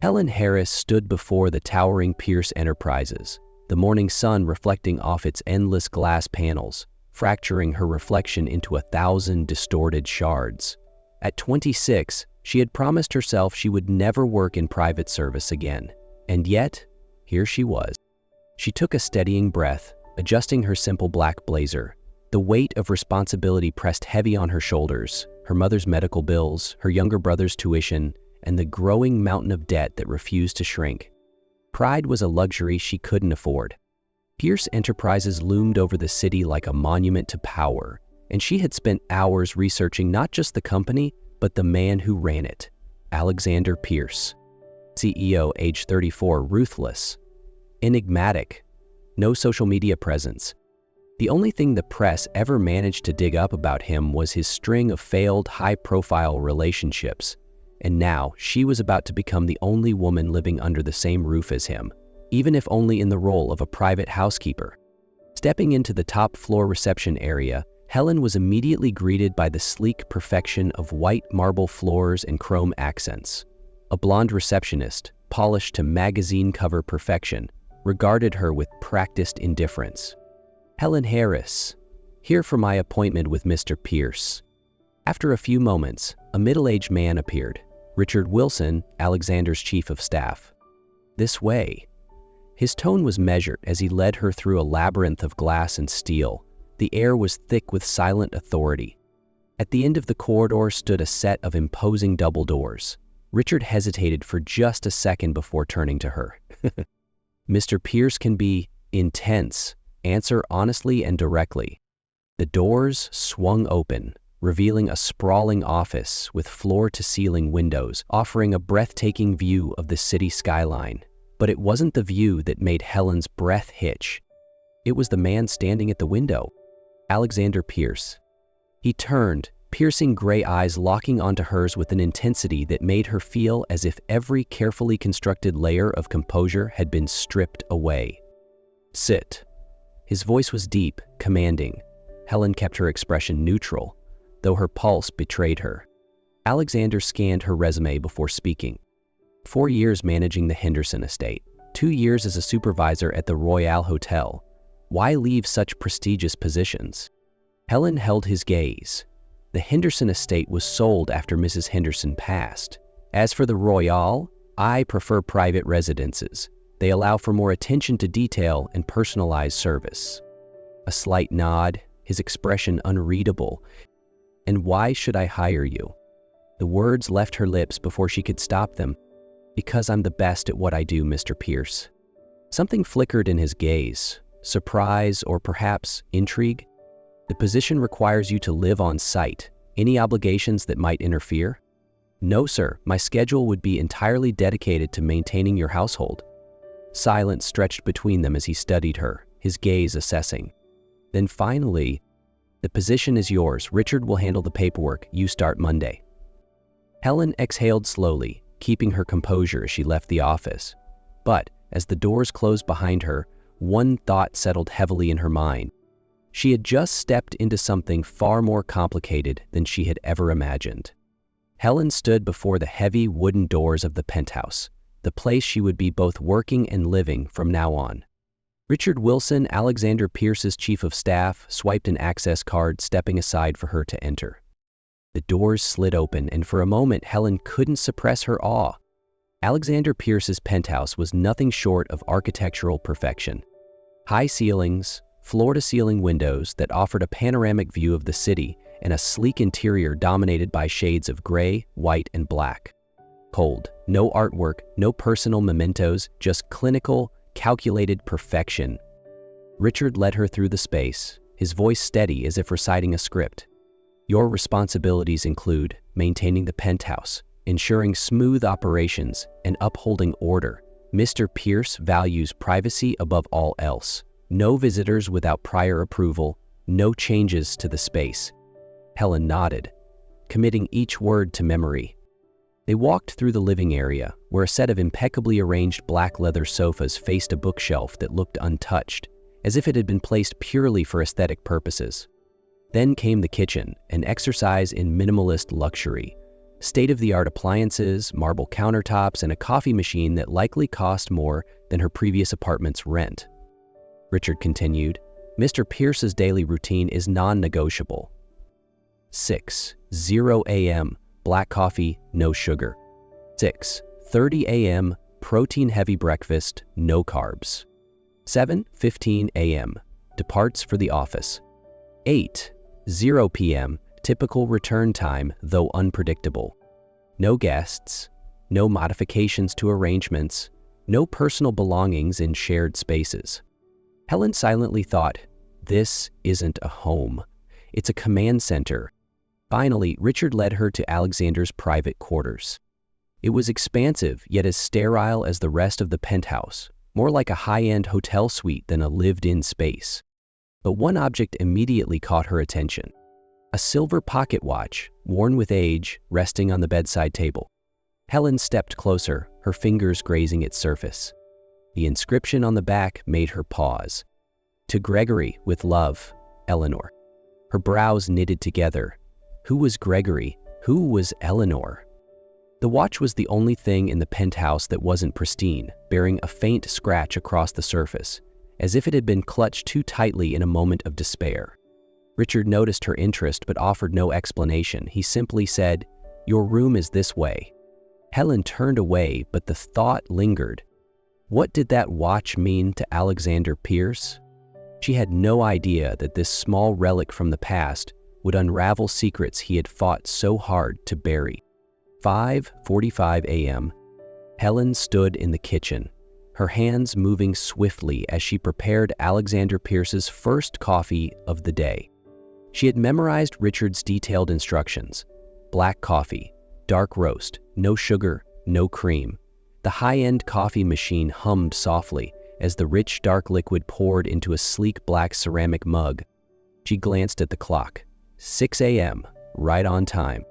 Helen Harris stood before the towering Pierce Enterprises, the morning sun reflecting off its endless glass panels, fracturing her reflection into 1,000 distorted shards. At 26, she had promised herself she would never work in private service again. And yet, here she was. She took a steadying breath, adjusting her simple black blazer. The weight of responsibility pressed heavy on her shoulders, her mother's medical bills, her younger brother's tuition, and the growing mountain of debt that refused to shrink. Pride was a luxury she couldn't afford. Pierce Enterprises loomed over the city like a monument to power, and she had spent hours researching not just the company, but the man who ran it, Alexander Pierce. CEO, age 34, ruthless, enigmatic, no social media presence. The only thing the press ever managed to dig up about him was his string of failed high-profile relationships. And now she was about to become the only woman living under the same roof as him, even if only in the role of a private housekeeper. Stepping into the top-floor reception area, Helen was immediately greeted by the sleek perfection of white marble floors and chrome accents. A blonde receptionist, polished to magazine cover perfection, regarded her with practiced indifference. "Helen Harris, here for my appointment with Mr. Pierce." After a few moments, a middle-aged man appeared, Richard Wilson, Alexander's chief of staff. "This way." His tone was measured as he led her through a labyrinth of glass and steel. The air was thick with silent authority. At the end of the corridor stood a set of imposing double doors. Richard hesitated for just a second before turning to her. "Mr. Pierce can be intense. Answer honestly and directly." The doors swung open, revealing a sprawling office with floor-to-ceiling windows, offering a breathtaking view of the city skyline. But it wasn't the view that made Helen's breath hitch. It was the man standing at the window, Alexander Pierce. He turned, piercing gray eyes locking onto hers with an intensity that made her feel as if every carefully constructed layer of composure had been stripped away. "Sit." His voice was deep, commanding. Helen kept her expression neutral, though her pulse betrayed her. Alexander scanned her resume before speaking. 4 years managing the Henderson estate, 2 years as a supervisor at the Royale Hotel. Why leave such prestigious positions? Helen held his gaze. The Henderson estate was sold after Mrs. Henderson passed. As for the Royale, I prefer private residences. They allow for more attention to detail and personalized service. A slight nod, his expression unreadable. "And why should I hire you?" The words left her lips before she could stop them. "Because I'm the best at what I do, Mr. Pierce." Something flickered in his gaze, surprise or perhaps intrigue. "The position requires you to live on site. Any obligations that might interfere?" "No, sir. My schedule would be entirely dedicated to maintaining your household." Silence stretched between them as he studied her, his gaze assessing. Then finally, "The position is yours. Richard will handle the paperwork. You start Monday." Helen exhaled slowly, keeping her composure as she left the office. But as the doors closed behind her, one thought settled heavily in her mind. She had just stepped into something far more complicated than she had ever imagined. Helen stood before the heavy wooden doors of the penthouse, the place she would be both working and living from now on. Richard Wilson, Alexander Pierce's chief of staff, swiped an access card, stepping aside for her to enter. The doors slid open, and for a moment Helen couldn't suppress her awe. Alexander Pierce's penthouse was nothing short of architectural perfection. High ceilings, floor-to-ceiling windows that offered a panoramic view of the city, and a sleek interior dominated by shades of gray, white, and black. Cold, no artwork, no personal mementos, just clinical, calculated perfection. Richard led her through the space, his voice steady as if reciting a script. "Your responsibilities include maintaining the penthouse, ensuring smooth operations, and upholding order. Mr. Pierce values privacy above all else. No visitors without prior approval, no changes to the space." Helen nodded, committing each word to memory. They walked through the living area, where a set of impeccably arranged black leather sofas faced a bookshelf that looked untouched, as if it had been placed purely for aesthetic purposes. Then came the kitchen, an exercise in minimalist luxury. State-of-the-art appliances, marble countertops, and a coffee machine that likely cost more than her previous apartment's rent. Richard continued, Mr. Pierce's daily routine is non-negotiable. 6:00 a.m. black coffee, no sugar. 6:30 a.m. protein-heavy breakfast, no carbs. 7:15 a.m. departs for the office. 8:00 p.m. typical return time, though unpredictable. No guests, no modifications to arrangements, no personal belongings in shared spaces. Helen silently thought, this isn't a home. It's a command center. Finally, Richard led her to Alexander's private quarters. It was expansive, yet as sterile as the rest of the penthouse, more like a high-end hotel suite than a lived-in space. But one object immediately caught her attention. A silver pocket watch, worn with age, resting on the bedside table. Helen stepped closer, her fingers grazing its surface. The inscription on the back made her pause. To Gregory, with love, Eleanor. Her brows knitted together. Who was Gregory? Who was Eleanor? The watch was the only thing in the penthouse that wasn't pristine, bearing a faint scratch across the surface, as if it had been clutched too tightly in a moment of despair. Richard noticed her interest but offered no explanation. He simply said, "Your room is this way." Helen turned away, but the thought lingered. What did that watch mean to Alexander Pierce? She had no idea that this small relic from the past would unravel secrets he had fought so hard to bury. 5:45 a.m. Helen stood in the kitchen, her hands moving swiftly as she prepared Alexander Pierce's first coffee of the day. She had memorized Richard's detailed instructions. Black coffee, dark roast, no sugar, no cream. The high-end coffee machine hummed softly as the rich dark liquid poured into a sleek black ceramic mug. She glanced at the clock. 6 a.m., right on time.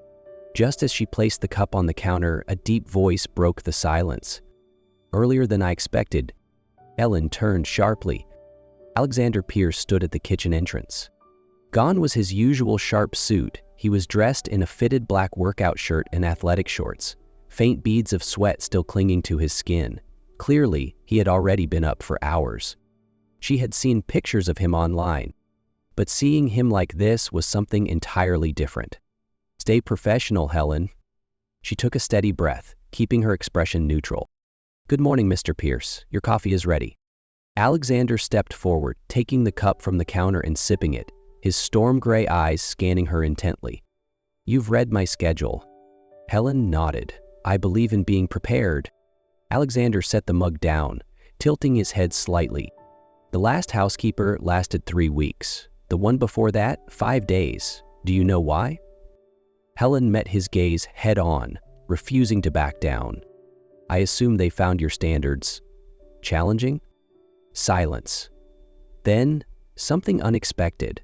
Just as she placed the cup on the counter, a deep voice broke the silence. Earlier than I expected. Ellen turned sharply. Alexander Pierce stood at the kitchen entrance. Gone was his usual sharp suit. He was dressed in a fitted black workout shirt and athletic shorts, faint beads of sweat still clinging to his skin. Clearly, he had already been up for hours. She had seen pictures of him online, but seeing him like this was something entirely different. Stay professional, Helen. She took a steady breath, keeping her expression neutral. Good morning, Mr. Pierce. Your coffee is ready. Alexander stepped forward, taking the cup from the counter and sipping it, his storm-gray eyes scanning her intently. You've read my schedule. Helen nodded. I believe in being prepared. Alexander set the mug down, tilting his head slightly. The last housekeeper lasted 3 weeks. The one before that, 5 days. Do you know why? Helen met his gaze head-on, refusing to back down. I assume they found your standards challenging? Silence. Then, something unexpected.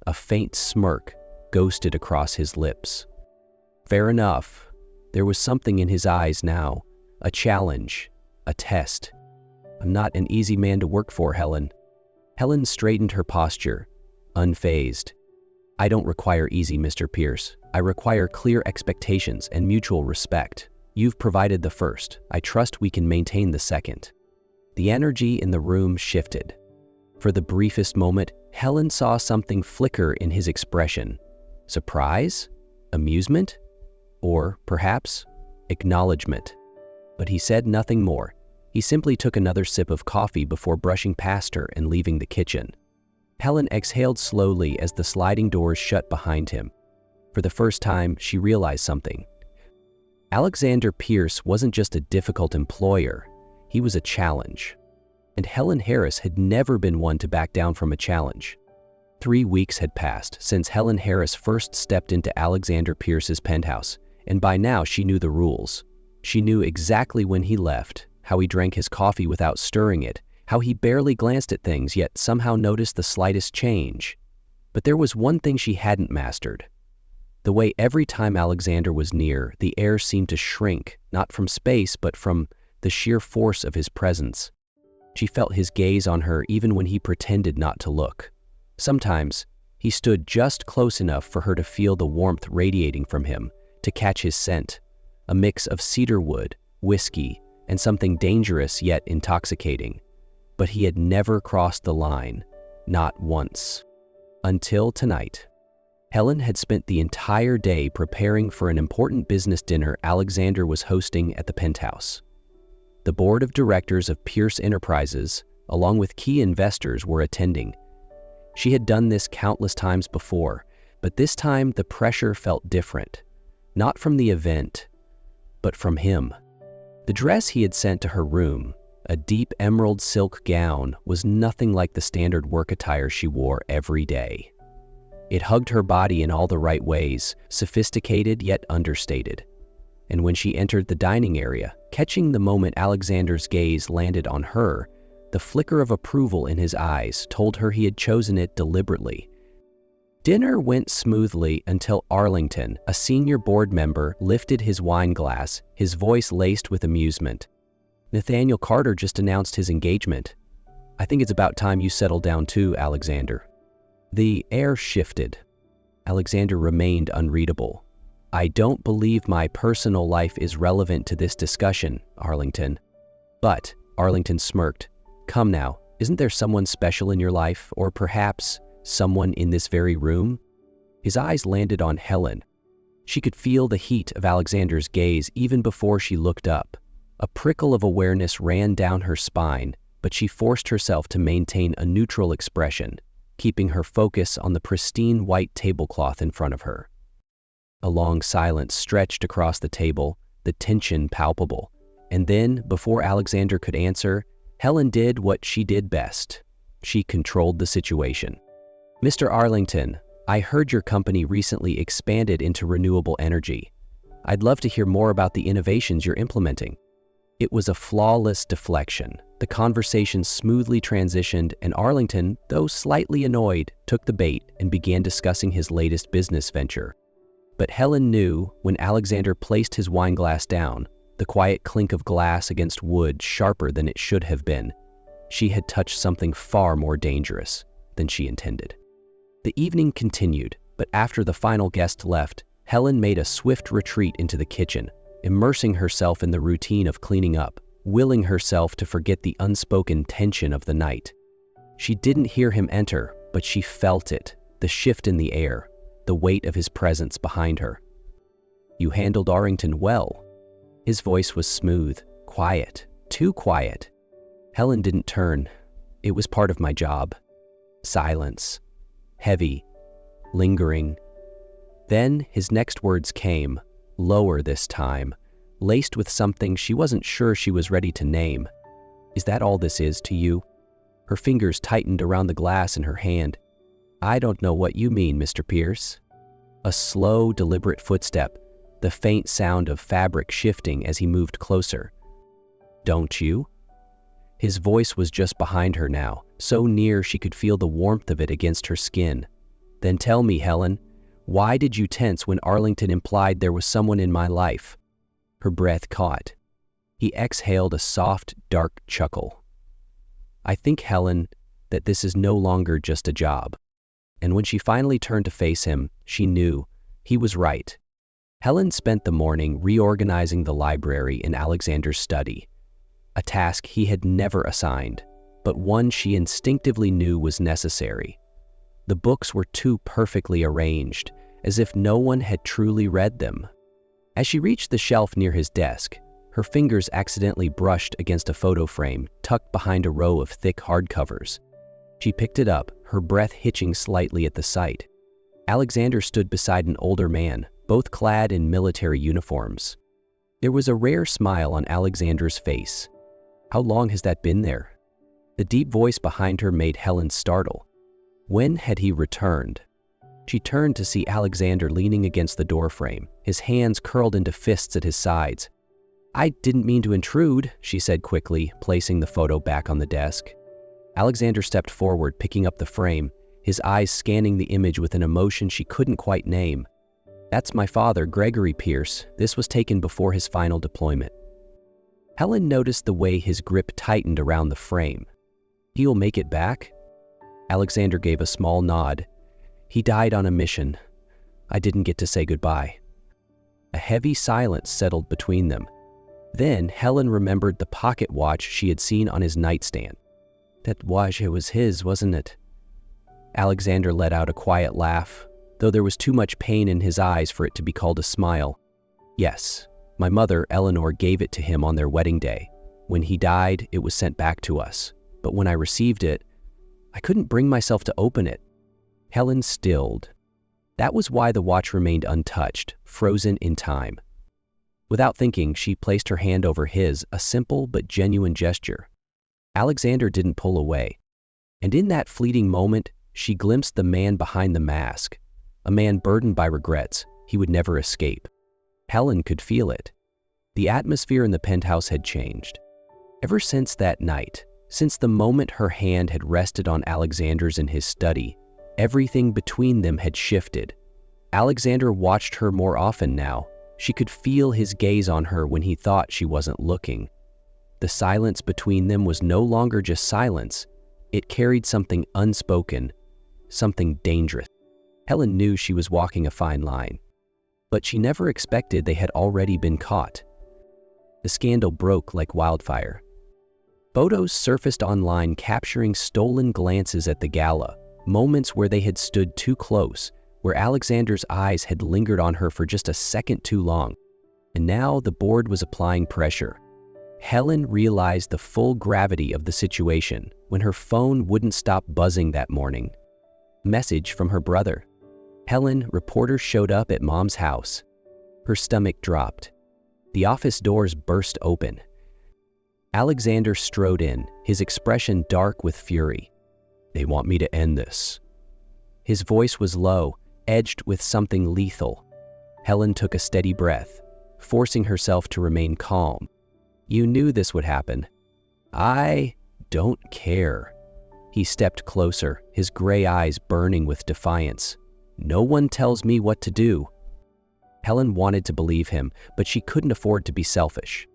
A faint smirk ghosted across his lips. Fair enough. There was something in his eyes now. A challenge. A test. I'm not an easy man to work for, Helen. Helen straightened her posture, unfazed. I don't require easy, Mr. Pierce. I require clear expectations and mutual respect. You've provided the first. I trust we can maintain the second. The energy in the room shifted. For the briefest moment, Helen saw something flicker in his expression. Surprise? Amusement? Or, perhaps, acknowledgement. But he said nothing more. He simply took another sip of coffee before brushing past her and leaving the kitchen. Helen exhaled slowly as the sliding doors shut behind him. For the first time, she realized something. Alexander Pierce wasn't just a difficult employer, he was a challenge. And Helen Harris had never been one to back down from a challenge. 3 weeks had passed since Helen Harris first stepped into Alexander Pierce's penthouse, and by now she knew the rules. She knew exactly when he left, how he drank his coffee without stirring it, how he barely glanced at things yet somehow noticed the slightest change. But there was one thing she hadn't mastered. The way every time Alexander was near, the air seemed to shrink, not from space, but from the sheer force of his presence. She felt his gaze on her even when he pretended not to look. Sometimes, he stood just close enough for her to feel the warmth radiating from him, to catch his scent, a mix of cedarwood, whiskey, and something dangerous yet intoxicating. But he had never crossed the line, not once. Until tonight. Helen had spent the entire day preparing for an important business dinner Alexander was hosting at the penthouse. The board of directors of Pierce Enterprises, along with key investors, were attending. She had done this countless times before, but this time the pressure felt different. Not from the event, but from him. The dress he had sent to her room, a deep emerald silk gown, was nothing like the standard work attire she wore every day. It hugged her body in all the right ways, sophisticated yet understated. And when she entered the dining area, catching the moment Alexander's gaze landed on her, the flicker of approval in his eyes told her he had chosen it deliberately. Dinner went smoothly until Arlington, a senior board member, lifted his wine glass, his voice laced with amusement. "Nathaniel Carter just announced his engagement. I think it's about time you settle down too, Alexander." The air shifted. Alexander remained unreadable. "I don't believe my personal life is relevant to this discussion, Arlington." But Arlington smirked. "Come now, isn't there someone special in your life, or perhaps someone in this very room?" His eyes landed on Helen. She could feel the heat of Alexander's gaze even before she looked up. A prickle of awareness ran down her spine, but she forced herself to maintain a neutral expression, keeping her focus on the pristine white tablecloth in front of her. A long silence stretched across the table, the tension palpable. And then, before Alexander could answer, Helen did what she did best. She controlled the situation. "Mr. Arlington, I heard your company recently expanded into renewable energy. I'd love to hear more about the innovations you're implementing." It was a flawless deflection. The conversation smoothly transitioned, and Arlington, though slightly annoyed, took the bait and began discussing his latest business venture. But Helen knew when Alexander placed his wineglass down, the quiet clink of glass against wood sharper than it should have been, she had touched something far more dangerous than she intended. The evening continued, but after the final guest left, Helen made a swift retreat into the kitchen, immersing herself in the routine of cleaning up, willing herself to forget the unspoken tension of the night. She didn't hear him enter, but she felt it, the shift in the air, the weight of his presence behind her. "You handled Arlington well." His voice was smooth, quiet, too quiet. Helen didn't turn. "It was part of my job." Silence. Heavy. Lingering. Then his next words came, lower this time, laced with something she wasn't sure she was ready to name. "Is that all this is to you?" Her fingers tightened around the glass in her hand. "I don't know what you mean, Mr. Pierce." A slow, deliberate footstep, the faint sound of fabric shifting as he moved closer. "Don't you?" His voice was just behind her now, so near she could feel the warmth of it against her skin. "Then tell me, Helen, why did you tense when Arlington implied there was someone in my life?" Her breath caught. He exhaled a soft, dark chuckle. "I think, Helen, that this is no longer just a job." And when she finally turned to face him, she knew he was right. Helen spent the morning reorganizing the library in Alexander's study, a task he had never assigned, but one she instinctively knew was necessary. The books were too perfectly arranged, as if no one had truly read them. As she reached the shelf near his desk, her fingers accidentally brushed against a photo frame tucked behind a row of thick hardcovers. She picked it up, her breath hitching slightly at the sight. Alexander stood beside an older man, both clad in military uniforms. There was a rare smile on Alexander's face. "How long has that been there?" The deep voice behind her made Helen startle. When had he returned? She turned to see Alexander leaning against the doorframe, his hands curled into fists at his sides. "I didn't mean to intrude," she said quickly, placing the photo back on the desk. Alexander stepped forward, picking up the frame, his eyes scanning the image with an emotion she couldn't quite name. "That's my father, Gregory Pierce. This was taken before his final deployment." Helen noticed the way his grip tightened around the frame. "He'll make it back?" Alexander gave a small nod. "He died on a mission. I didn't get to say goodbye." A heavy silence settled between them. Then Helen remembered the pocket watch she had seen on his nightstand. That watch, it was his, wasn't it? Alexander let out a quiet laugh, though there was too much pain in his eyes for it to be called a smile. Yes, my mother, Eleanor, gave it to him on their wedding day. When he died, it was sent back to us. But when I received it, I couldn't bring myself to open it. Helen stilled. That was why the watch remained untouched, frozen in time. Without thinking, she placed her hand over his, a simple but genuine gesture. Alexander didn't pull away. And in that fleeting moment, she glimpsed the man behind the mask, a man burdened by regrets he would never escape. Helen could feel it. The atmosphere in the penthouse had changed. Ever since that night, since the moment her hand had rested on Alexander's in his study, everything between them had shifted. Alexander watched her more often now. She could feel his gaze on her when he thought she wasn't looking. The silence between them was no longer just silence. It carried something unspoken, something dangerous. Helen knew she was walking a fine line, but she never expected they had already been caught. The scandal broke like wildfire. Photos surfaced online capturing stolen glances at the gala, moments where they had stood too close, where Alexander's eyes had lingered on her for just a second too long. And now the board was applying pressure. Helen realized the full gravity of the situation when her phone wouldn't stop buzzing that morning. Message from her brother. Helen, reporters showed up at Mom's house. Her stomach dropped. The office doors burst open. Alexander strode in, his expression dark with fury. They want me to end this. His voice was low, edged with something lethal. Helen took a steady breath, forcing herself to remain calm. You knew this would happen. I don't care. He stepped closer, his gray eyes burning with defiance. No one tells me what to do. Helen wanted to believe him, but she couldn't afford to be selfish.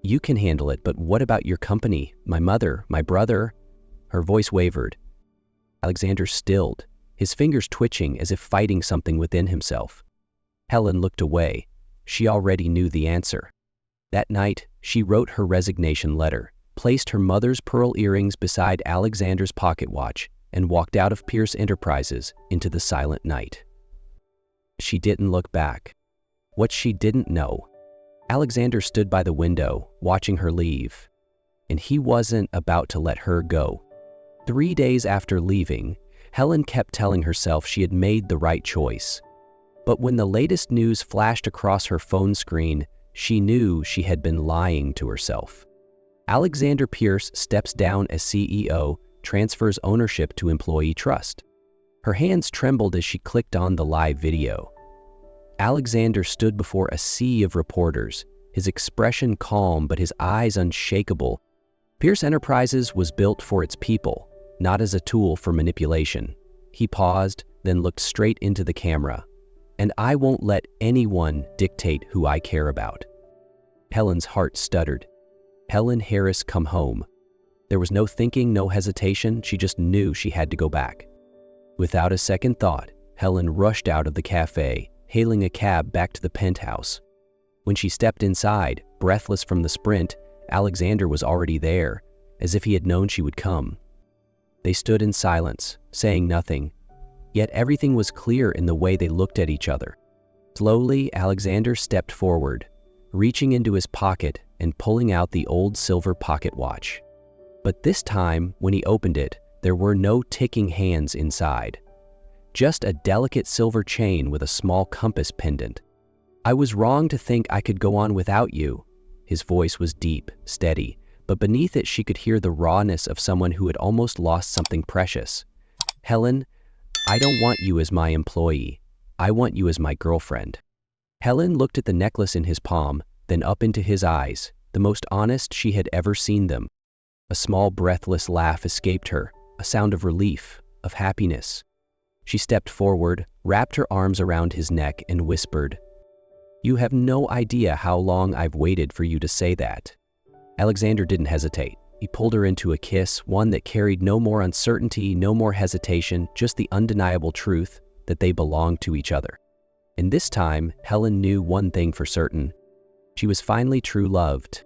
You can handle it, but what about your company, my mother, my brother? Her voice wavered. Alexander stilled, his fingers twitching as if fighting something within himself. Helen looked away. She already knew the answer. That night, she wrote her resignation letter, placed her mother's pearl earrings beside Alexander's pocket watch, and walked out of Pierce Enterprises into the silent night. She didn't look back. What she didn't know, Alexander stood by the window, watching her leave, and he wasn't about to let her go. 3 days after leaving, Helen kept telling herself she had made the right choice. But when the latest news flashed across her phone screen, she knew she had been lying to herself. Alexander Pierce steps down as CEO, transfers ownership to employee trust. Her hands trembled as she clicked on the live video. Alexander stood before a sea of reporters, his expression calm but his eyes unshakable. Pierce Enterprises was built for its people, not as a tool for manipulation. He paused, then looked straight into the camera. And I won't let anyone dictate who I care about. Helen's heart stuttered. Helen Harris come home. There was no thinking, no hesitation. She just knew she had to go back. Without a second thought, Helen rushed out of the cafe, hailing a cab back to the penthouse. When she stepped inside, breathless from the sprint, Alexander was already there, as if he had known she would come. They stood in silence, saying nothing. Yet everything was clear in the way they looked at each other. Slowly, Alexander stepped forward, reaching into his pocket and pulling out the old silver pocket watch. But this time, when he opened it, there were no ticking hands inside. Just a delicate silver chain with a small compass pendant. I was wrong to think I could go on without you. His voice was deep, steady, but beneath it she could hear the rawness of someone who had almost lost something precious. Helen, I don't want you as my employee. I want you as my girlfriend. Helen looked at the necklace in his palm, then up into his eyes, the most honest she had ever seen them. A small breathless laugh escaped her, a sound of relief, of happiness. She stepped forward, wrapped her arms around his neck, and whispered, "You have no idea how long I've waited for you to say that." Alexander didn't hesitate. He pulled her into a kiss, one that carried no more uncertainty, no more hesitation, just the undeniable truth that they belonged to each other. And this time, Helen knew one thing for certain. She was finally true loved.